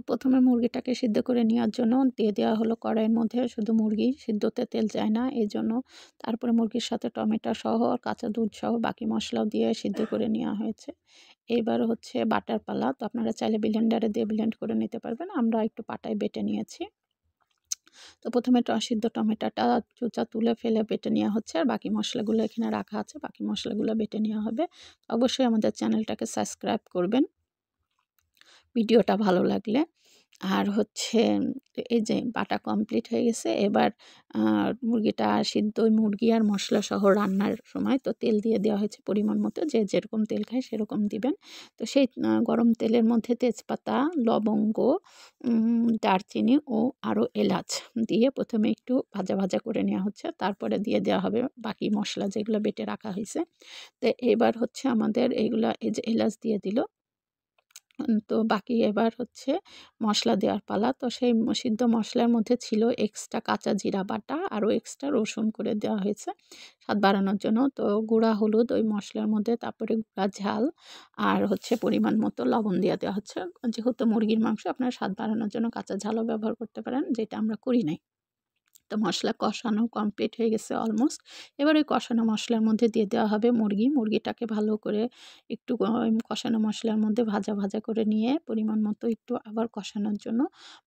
প্রথমে মুরগিটাকে সিদ্ধ করে নেওয়ার জন্য দিয়ে দেওয়া হলো কড়াইয়ের মধ্যে শুধু মুরগি, সিদ্ধতে তেল যায় না এইজন্য। তারপরে মুরগির সাথে টমেটো সহ কাঁচা দুধ সহ বাকি মশলাও দিয়ে সিদ্ধ করে নেওয়া হয়েছে। এবার হচ্ছে বাটার পালা। তো আপনারা চাইলে ব্লেন্ডারে দিয়ে ব্লেন্ড করে নিতে পারবেন, আমরা একটু পাটায় বেটে নিয়েছি। তো প্রথমে সিদ্ধ টমেটোটা চোচা তুলে ফেলে বেটে নেওয়া হচ্ছে, আর বাকি মশলাগুলো এখানে রাখা আছে, বাকি মশলাগুলো বেটে নেওয়া হবে। অবশ্যই আমাদের চ্যানেলটাকে সাবস্ক্রাইব করবেন ভিডিওটা ভালো লাগলে। আর হচ্ছে এই যে বাটা কমপ্লিট হয়ে গেছে। এবার মুরগিটা সিদ্ধ মুরগি আর মশলা সহ রান্নার সময় তো তেল দিয়ে দেওয়া হয়েছে পরিমাণ মতো, যে যেরকম তেল খায় সেরকম দিবেন। তো সেই গরম তেলের মধ্যে তেজপাতা, লবঙ্গ, দারচিনি ও আরও এলাচ দিয়ে প্রথমে একটু ভাজা ভাজা করে নেওয়া হচ্ছে, তারপরে দিয়ে দেওয়া হবে বাকি মশলা যেগুলো বেটে রাখা হয়েছে। তো এবার হচ্ছে আমাদের এইগুলা, এই যে এলাচ দিয়ে দিল। তো বাকি এবার হচ্ছে মশলা দেওয়ার পালা। তো সেই সিদ্ধ মশলার মধ্যে ছিল এক্সট্রা কাঁচা জিরা বাটা, আরও এক্সট্রা রসুন করে দেওয়া হয়েছে স্বাদ বাড়ানোর জন্য। তো গুঁড়া হলুদ ওই মশলার মধ্যে, তারপরে গুঁড়া ঝাল আর হচ্ছে পরিমাণ মতো লবণ দিয়ে দেওয়া হচ্ছে। যেহেতু মুরগির মাংস, আপনারা স্বাদ বাড়ানোর জন্য কাঁচা ঝালও ব্যবহার করতে পারেন, যেটা আমরা করি নাই। তো মশলা কষানো কমপ্লিট হয়ে গেছে অলমোস্ট। এবার ওই কষানো মশলার মধ্যে দিয়ে দেওয়া হবে মুরগিটাকে ভালো করে একটু কষানো মশলার মধ্যে ভাজা ভাজা করে নিয়ে পরিমাণ মতো একটু আবার কষানোর জন্য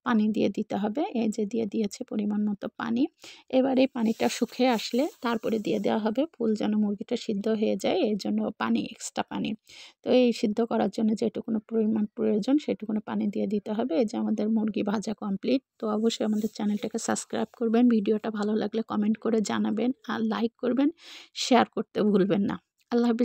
পানি দিয়ে দিতে হবে। এই যে দিয়ে দিয়েছে পরিমাণ মতো পানি। এবার এই পানিটা শুকিয়ে আসলে তারপরে দিয়ে দেওয়া হবে ফুল, যেন মুরগিটা সিদ্ধ হয়ে যায়, এই জন্য পানি, এক্সট্রা পানি। তো এই সিদ্ধ করার জন্য যেটুকুনো পরিমাণ প্রয়োজন সেটুকুনো পানি দিয়ে দিতে হবে। এই যে আমাদের মুরগি ভাজা কমপ্লিট। তো অবশ্যই আমাদের চ্যানেলটাকে সাবস্ক্রাইব করবেন, ভিডিওটা ভালো লাগলে কমেন্ট করে জানাবেন, আর লাইক করবেন, শেয়ার করতে ভুলবেন না। আল্লাহ হাফেজ।